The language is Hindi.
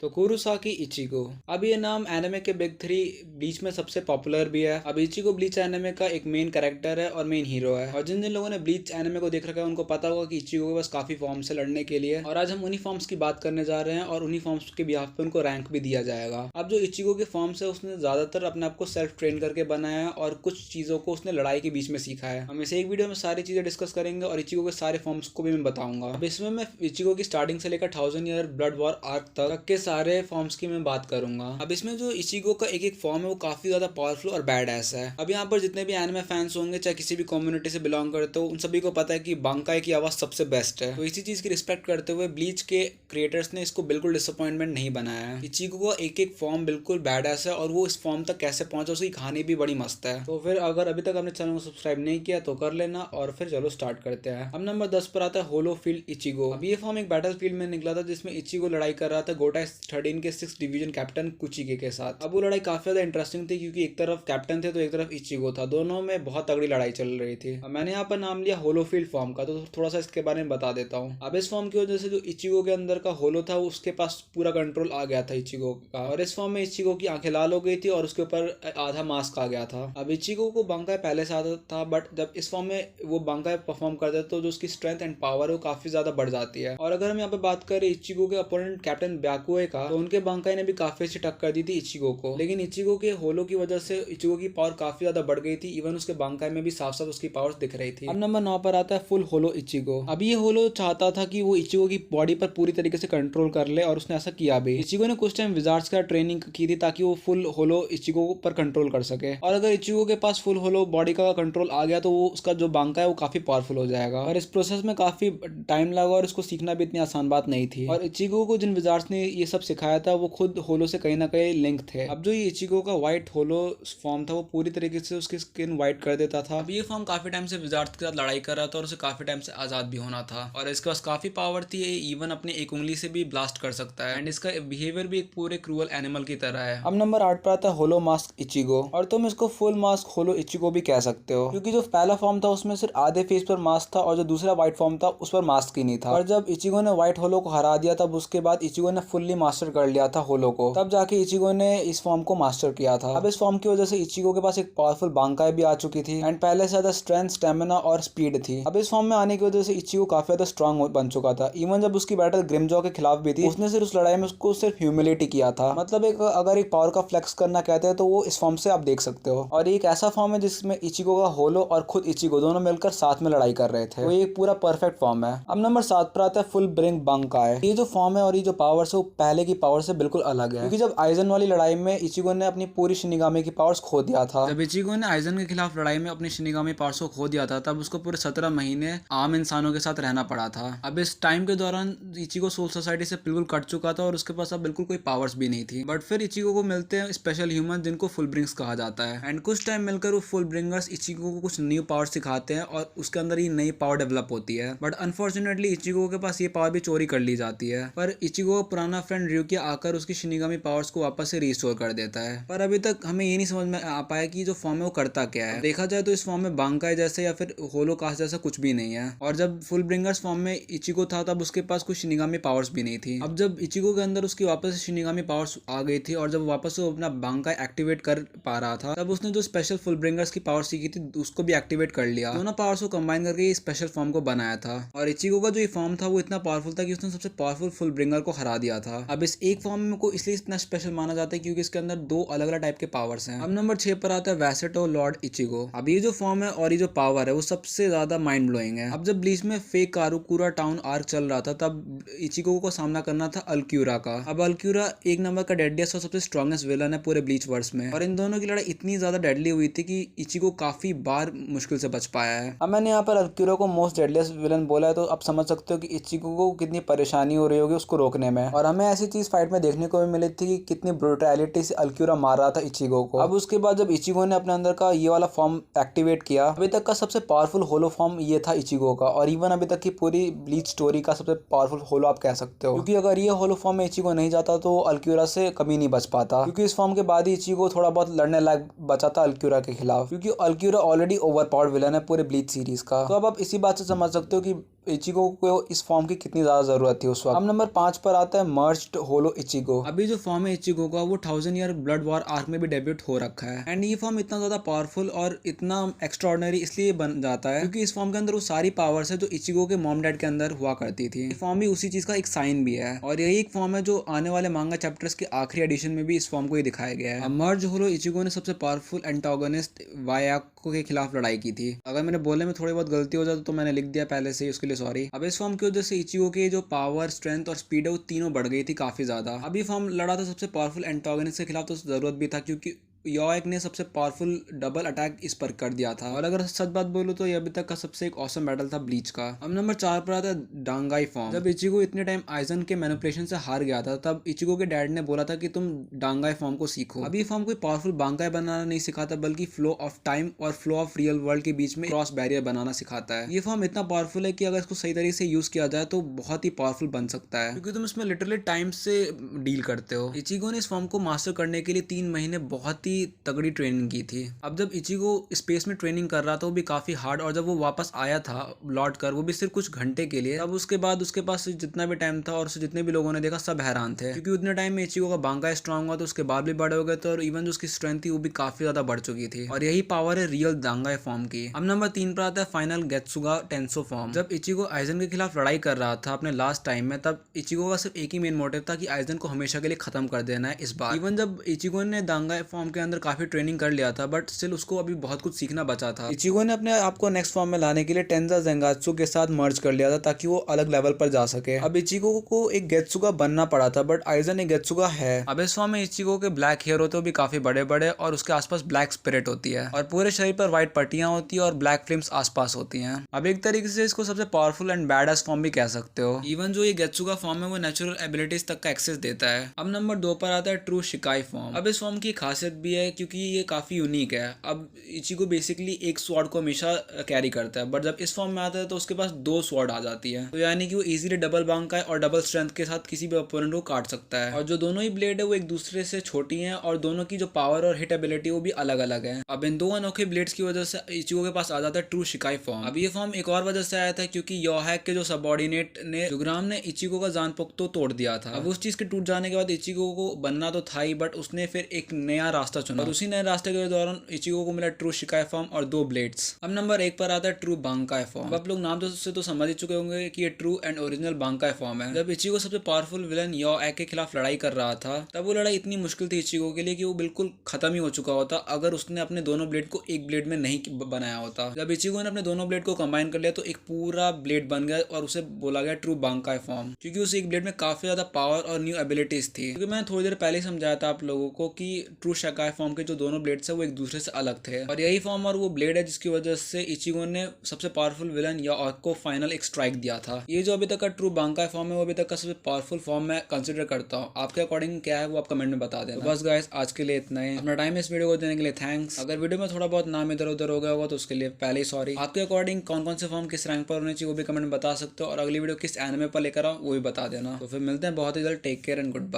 तो कुरोसाकी इचिगो। अब ये नाम एनिमे के बिग थ्री ब्लीच में सबसे पॉपुलर भी है। अब इचिगो ब्लीच एनिमे का एक मेन कैरेक्टर है और मेन हीरो है। और जिन जिन लोगों ने ब्लीच एनिमे को देख रखा है उनको पता होगा कि इचिगो के पास काफी फॉर्म्स है लड़ने के लिए। और आज हम उन्हीं फॉर्म्स की बात करने जा रहे हैं और उन्हीं फॉर्म्स के बिहाफ पे उनको रैंक भी दिया जाएगा। अब जो इचिगो के फॉर्म्स है उसने ज्यादातर अपने आप को सेल्फ ट्रेन करके बनाया है और कुछ चीजों को उसने लड़ाई के बीच में सीखा है। हम इसे एक वीडियो में सारी चीजें डिस्कस करेंगे और इचिगो के सारे फॉर्म्स को भी मैं बताऊंगा। अब इसमें मैं इचिगो की स्टार्टिंग से लेकर 1000 ईयर ब्लड वॉर आर्क तक के सारे फॉर्म्स की मैं बात करूंगा। अब इसमें जो इचिगो का एक एक फॉर्म है वो काफी ज्यादा पावरफुल और बैड एस है। अब यहाँ पर जितने भी एनिमे फैंस होंगे चाहे किसी भी कम्युनिटी से बिलोंग करते हो उन सभी को पता है कि बांकाई की आवाज सबसे बेस्ट है। तो इसी चीज की रिस्पेक्ट करते हुए ब्लीच के क्रिएटर्स ने इसको बिल्कुल डिसअपॉइंटमेंट नहीं बनाया है। इचिगो का एक एक फॉर्म बिल्कुल बैड एस है और वो इस फॉर्म तक कैसे पहुंचा उसकी कहानी भी बड़ी मस्त है। तो फिर अगर अभी तक आपने चैनल को सब्सक्राइब नहीं किया तो कर लेना और फिर चलो स्टार्ट करते हैं। अब नंबर 10 पर आता है होलो फील्ड इचिगो। अब ये फॉर्म एक बैटल फील्ड में निकला था जिसमें इचिगो लड़ाई कर रहा था गोटाई 13 के 6th डिवीजन कैप्टन कुचिगे के साथ। अब वो लड़ाई काफी ज्यादा इंटरेस्टिंग थी क्योंकि एक तरफ कैप्टन थे तो एक तरफ इचिगो था। दोनों में बहुत तगड़ी लड़ाई चल रही थी। अब मैंने यहाँ पर नाम लिया होलो फील्ड फॉर्म का, तो थोड़ा सा इसके बारे में बता देता हूँ। अब इस फॉर्म की वजह से जो इचिगो के अंदर का होलो था उसके पास पूरा कंट्रोल आ गया था इचिगो का। और इस फॉर्म में इचिगो की आंखें लाल हो गई थी और उसके ऊपर आधा मास्क आ गया था। अब इचिगो को बांकाई पहले से आता था बट जब इस फॉर्म में वो बांकाई परफॉर्म करता है तो जो उसकी स्ट्रेंथ एंड पावर है वो काफी ज्यादा बढ़ जाती है। और अगर हम यहाँ पे बात करें इचिगो के अपोनेंट कैप्टन ब्याकुए का तो उनके बांकाई ने भी काफी अच्छी टक्कर दी थी इचिगो को। लेकिन इचिगो के होलो की वजह से इचिगो की पावर काफी ज्यादा बढ़ गई थी। इवन उसके बांकाई में भी साफ साफ उसकी पावर दिख रही थी। अब नंबर 9 पर आता है फुल होलो इचिगो। अब ये होलो चाहता था कि वो इचिगो की बॉडी पर पूरी तरीके से कंट्रोल कर ले और उसने ऐसा किया भी। इचिगो ने कुछ टाइम विजार्ड्स का ट्रेनिंग की थी ताकि वो फुल होलो इचिगो पर कंट्रोल कर सके। और अगर इचिगो के पास फुल होलो बॉडी का कंट्रोल आ गया तो वो उसका जो बांका है वो काफी पावरफुल हो जाएगा। और इस प्रोसेस में काफी टाइम लगा और इसको सीखना भी इतनी आसान बात नहीं थी। और इचिगो को जिन विजार्ड्स ने ये सब सिखाया था वो खुद होलो से कहीं ना कहीं लिंक थे। अब जो ये इचिगो का व्हाइट होलो फॉर्म था वो पूरी तरीके से उसकी स्किन व्हाइट कर देता था। अब ये फॉर्म काफी टाइम से विजार्ड्स के साथ लड़ाई कर रहा था और उसे काफी टाइम से आजाद भी होना था। और इसके पास काफी पावर थी, ये इवन अपने एक उंगली से भी ब्लास्ट कर सकता है। एंड इसका बिहेवियर भी एक पूरे क्रूअल एनिमल की तरह है। अब नंबर 8 पर आता है होलो मास्क इचिगो। और तुम इसको फुल मास्क होलो इचिगो भी कह सकते हो क्योंकि जो पहला फॉर्म था उसमें सिर्फ आधे फेस पर मास्क था और जो दूसरा व्हाइट फॉर्म था उस पर मास्क ही नहीं था। और जब इचिगो ने व्हाइट होलो को हरा दिया तब उसके बाद इचिगो ने फुल्ली मास्टर कर लिया था होलो को। तब जाके इचिगो ने इस फॉर्म को मास्टर किया था। अब इस फॉर्म की वजह से इचिगो के पास एक पावरफुल बांकाई भी आ चुकी थी एंड पहले से ज्यादा स्ट्रेंथ, स्टेमिना और स्पीड थी। अब इस फॉर्म में आने की वजह से इचिगो काफी ज्यादा स्ट्रांग बन चुका था। इवन जब उसकी बैटल ग्रिमजॉ के खिलाफ भी थी उसने सिर्फ उस लड़ाई में उसको सिर्फ ह्यूमिलिटी किया था। मतलब एक अगर एक पावर का फ्लेक्स करना कहते हैं तो वो इस फॉर्म से आप देख सकते हो। और एक ऐसा फॉर्म है जिसमें इचिगो का होलो और खुद इचिगो दोनों मिलकर साथ में लड़ाई कर रहे थे। वो एक पूरा परफेक्ट फॉर्म है। अब नंबर 7 पर आता है फुल ब्रिंग बांकाई। ये जो फॉर्म है और ये जो पावर्स है वो पहले की पावर से बिल्कुल अलग है क्योंकि जब आइजन वाली लड़ाई में इचिगो ने अपनी पूरी शिनिगामी की पावर्स खो दिया था। जब इचिगो ने आइजन के खिलाफ लड़ाई में अपनी शिनिगामी पावर्स को खो दिया था तब उसको पूरे 17 महीने आम इंसानों के साथ रहना पड़ा था। अब इस टाइम के दौरान इचिगो सोल सोसाइटी से बिल्कुल कट चुका था और उसके पास अब बिल्कुल कोई पावर्स भी नहीं थी। बट फिर इचिगो को मिलते हैं स्पेशल ह्यूमन जिनको फुल ब्रिंग्स कहा जाता है। एंड कुछ टाइम मिलकर वो फुल ब्रिंगर्स इचिगो को कुछ न्यू पावर सिखाते हैं और उसके अंदर ये नई पावर डेवलप होती है। बट अनफॉर्चुनेटली इचिगो के पास ये पावर भी चोरी कर ली जाती है। पर इचिगो पुराना फ्रेंड ryuki आकर उसकी शिनिगामी पावर्स को वापस से रिस्टोर कर देता है। पर अभी तक हमें ये नहीं समझ में आ पाया कि जो फॉर्म है वो करता क्या है। देखा जाए तो इस फॉर्म में बांकाई जैसे या फिर होलो कास्ट जैसा कुछ भी नहीं है। और जब फुल ब्रिंगर्स फॉर्म में इचिगो था तब उसके पास कुछ शिनिगामी पावर्स भी नहीं थी। अब जब इचिगो के अंदर उसकी वापस से शिनिगामी पावर्स आ गई थी और जब वापस से अपना बांकाई एक्टिवेट कर पा रहा था तब उसने जो स्पेशल फुल ब्रिंगर्स की पावर सीखी थी उसको भी एक्टिवेट कर लिया। दोनों पावर्स को कंबाइन करके स्पेशल फॉर्म को बनाया था। और इचिगो का जो ये फॉर्म था वो इतना पावरफुल था कि उसने सबसे पावरफुल फुल ब्रिंगर को हरा दिया था। अब इस एक फॉर्म को इसलिए इतना स्पेशल माना जाता है क्योंकि इसके अंदर दो अलग अलग टाइप के पावर्स हैं। अब नंबर 6 पर आता है वैसेटो लॉर्ड इचिगो। अब ये जो फॉर्म है और ये जो पावर है वो सबसे ज्यादा माइंड ब्लोइंग है। अब जब ब्लीच में फेक कारुकुरा टाउन आर्क चल रहा था तब इचिगो को सामना करना था अल्क्यूरा का। अब अल्क्यूरा एक नंबर का डेडलीस्ट और सबसे स्ट्रॉन्गेस्ट विलन है पूरे ब्लीच वर्स में। और इन दोनों की लड़ाई इतनी ज्यादा डेडली हुई थी कि इचिगो काफी बार मुश्किल से बच पाया है। अब मैंने यहाँ पर अल्क्यूरा को मोस्ट डेडलीस्ट विलन बोला है तो आप समझ सकते हो कि इचिगो को कितनी परेशानी हो रही होगी उसको रोकने में। और हमें ऐसी चीज फाइट में देखने को भी मिली थी कि कितनी ब्रूटैलिटी से अल्क्यूरा मार रहा था इचिगो को। अब उसके बाद जब इचिगो ने अपने अंदर का ये वाला फॉर्म एक्टिवेट किया, अभी तक का सबसे पावरफुल होलो फॉर्म ये था इचिगो का। और इवन अभी तक की पूरी ब्लीच स्टोरी का सबसे पावरफुल होलो आप कह सकते हो क्योंकि अगर ये होलो फॉर्म में इचिगो नहीं जाता तो अल्क्यूरा से कभी नहीं बच पाता। क्योंकि इस फॉर्म के बाद ही इचिगो थोड़ा बहुत लड़ने लायक बचा था अल्क्यूरा के खिलाफ क्योंकि अल्क्यूरा ऑलरेडी ओवरपावर्ड विलन है पूरे ब्लीच सीरीज का। तो अब आप इसी बात से समझ सकते हो कि इचिगो को इस फॉर्म की कितनी ज्यादा जरूरत थी उस वक्त। अब नंबर 5 पर आता है मर्ज्ड होलो इचिगो। अभी जो फॉर्म है इचिगो का वो 1000 ईयर ब्लड वॉर आर्क में भी डेब्यूट हो रखा है। एंड ये फॉर्म इतना ज्यादा पावरफुल और इतना एक्स्ट्राऑर्डिनरी इसलिए बन जाता है क्योंकि इस फॉर्म के अंदर वो सारी पावर्स है जो इचिगो के मॉम डैड के अंदर हुआ करती थी। फॉर्म भी उसी चीज का एक साइन भी है और यही एक फॉर्म है जो आने वाले मांगा चैप्टर्स के आखिरी एडिशन में भी इस फॉर्म को ही दिखाया गया है। मर्ज होलो इचिगो ने सबसे पावरफुल एंटागोनिस्ट वायाको के खिलाफ लड़ाई की थी। अगर मैंने बोलने में थोड़ी बहुत गलती हो जाए तो मैंने लिख दिया पहले से ही, उसके लिए सॉरी। अब इस फॉर्म की वजह से इचिगो के जो पावर, स्ट्रेंथ और स्पीड है वो तीनों बढ़ गई थी काफी ज्यादा। अभी फॉर्म लड़ा था सबसे पावरफुल एंटागोनिस्ट के खिलाफ, तो जरूरत भी था क्योंकि योएक ने सबसे पावरफुल डबल अटैक इस पर कर दिया था। और अगर सच बात बोलूं तो ये अभी तक का सबसे एक ऑसम बैटल था ब्लीच का। अब नंबर 4 पर आता है डांगाई फॉर्म। जब इचिगो इतने टाइम आइजन के मैनिपुलेशन से हार गया था तब इचिगो के डैड ने बोला था कि तुम डांगाई फॉर्म को सीखो। अब ये फॉर्म कोई पावरफुल बांगाई बनाना नहीं सिखाता बल्कि फ्लो ऑफ टाइम और फ्लो ऑफ रियल वर्ल्ड के बीच में क्रॉस बैरियर बनाना सिखाता है। ये फॉर्म इतना पावरफुल है कि अगर इसको सही तरीके से यूज किया जाए तो बहुत ही पावरफुल बन सकता है क्योंकि तुम इसमें लिटरली टाइम से डील करते हो। इचिगो ने इस फॉर्म को मास्टर करने के लिए 3 महीने बहुत ही तगड़ी ट्रेनिंग की थी। अब जब इचिगो स्पेस में ट्रेनिंग कर रहा था वो भी काफी हार्ड, और जब वो वापस आया था लौट कर वो भी सिर्फ कुछ घंटे के लिए, अब उसके बाद उसके पास जितना भी टाइम था और उसे जितने भी लोगों ने देखा सब हैरान थे क्योंकि उतने टाइम में इचिगो का बांगा स्ट्रांग हुआ तो उसके बाल भी बड़े हो गए थे और इवन जो उसकी स्ट्रेंथ थी वो भी काफी ज्यादा बढ़ चुकी थी। और यही पावर है रियल दांगाई फॉर्म की। अब नंबर 3 पर आता है फाइनल गेत्सुगा टेंसो फॉर्म। जब इचिगो आइजन के खिलाफ लड़ाई कर रहा था अपने लास्ट टाइम में, तब इचिगो का सिर्फ एक ही मेन मोटिव था कि आइजन को हमेशा के लिए खत्म कर देना है इस बार। इवन जब इचिगो ने दांगाई फॉर्म के अंदर काफी ट्रेनिंग कर लिया था बट स्टिल उसको अभी बहुत कुछ सीखना बचा था। इचिगो ने अपने आप को नेक्स्ट फॉर्म में लाने के लिए टेंजा ज़ेंगात्सु के साथ मर्ज कर लिया था ताकि वो अलग लेवल पर जा सके। अब इचिगो को एक गेत्सुगा बनना पड़ा था बट आइजन एक गेत्सुगा है। अब इस फॉर्म में इचिगो के ब्लैक हेयर होते हैं भी काफी बड़े बड़े और उसके आसपास ब्लैक स्पिरिट होती है और पूरे शरीर पर व्हाइट पट्टियां होती है और ब्लैक फ्लेम्स आसपास होती हैं। अब एक तरीके से इसको सबसे पावरफुल एंड बैडएस फॉर्म भी कह सकते हो। इवन जो ये गेत्सुगा फॉर्म है वो नेचुरल एबिलिटीज तक का एक्सेस देता है। अब नंबर 2 पर आता है ट्रू शिकाई फॉर्म। अब इस फॉर्म की खासियत भी है क्योंकि ये काफी यूनिक है। अब इचिगो बेसिकली एक स्वॉर्ड को हमेशा कैरी करता है बट जब इस फॉर्म में आता है तो उसके पास 2 स्वॉर्ड आ जाती है, तो यानी कि वो इजीली डबल बांका है और डबल स्ट्रेंथ के साथ किसी भी ओपोनेंट को काट सकता है। और जो दोनों ही ब्लेड है वो एक दूसरे से छोटी हैं और दोनों की जो पावर और हिट एबिलिटी वो भी अलग अलग है। अब इन 2 अनोखे ब्लेड्स की वजह से इचिगो के पास आ जाता है ट्रू शिकाई फॉर्म। अब ये फॉर्म एक और वजह से आया था क्योंकि योहैक के जो सबऑर्डिनेट ने जुग्राम ने इचिगो का जानपोक तो तोड़ दिया था। अब उस चीज के टूट जाने के बाद इचिगो को बनना तो था ही बट उसने फिर एक नया रास्ता चुना और उसी नए रास्ते के दौरान इचिगो को मिला ट्रू शिकाई फॉर्म और 2 ब्लेड्स। अब नंबर 1 पर आता है ट्रू बांकाई फॉर्म। आप लोग नाम से तो समझ ही चुके होंगे कि ये ट्रू एंड ओरिजिनल बांकाई फॉर्म है। जब इचिगो सबसे पावरफुल विलन योएक के खिलाफ लड़ाई कर रहा था तब वो लड़ाई इतनी मुश्किल थी इचिगो के लिए कि वो बिल्कुल खत्म ही हो चुका होता अगर उसने अपने दोनों ब्लेड को एक ब्लेड में नहीं बनाया होता। जब इचिगो ने अपने दोनों ब्लेड को कंबाइन कर लिया तो एक पूरा ब्लेड बन गया और उसे बोला गया ट्रू बांकाई फॉर्म क्योंकि उस एक ब्लेड में काफी ज्यादा पावर और न्यू एबिलिटीज थी। क्योंकि मैंने थोड़ी देर पहले समझाया था आप लोगों को कि ट्रू शिकाई फॉर्म के जो दोनों ब्लेड्स है वो एक दूसरे से अलग थे और यही फॉर्म और वो ब्लेड है जिसकी वजह से इचिगो ने सबसे पावरफुल विलन योएक को फाइनल एक स्ट्राइक दिया था। ये जो अभी तक का ट्रू बांकाई फॉर्म है वो अभी तक का सबसे पावरफुल फॉर्म मैं कंसीडर करता हूँ। आपके अकॉर्डिंग क्या है वो आप कमेंट में बता देना। तो बस गाइस आज के लिए इतना ही। अपना टाइम इस वीडियो को देने के लिए थैंक्स। अगर वीडियो में थोड़ा बहुत नाम इधर उधर हो गया होगा तो उसके लिए पहले ही सॉरी। आपके अकॉर्डिंग कौन कौन से फॉर्म किस रैंक पर होने चाहिए वो भी कमेंट में बता सकते हो और अगली वीडियो किस एनिमे पर लेकर आओ वो भी बता देना। तो फिर मिलते हैं बहुत ही जल्द। Take care and good bye.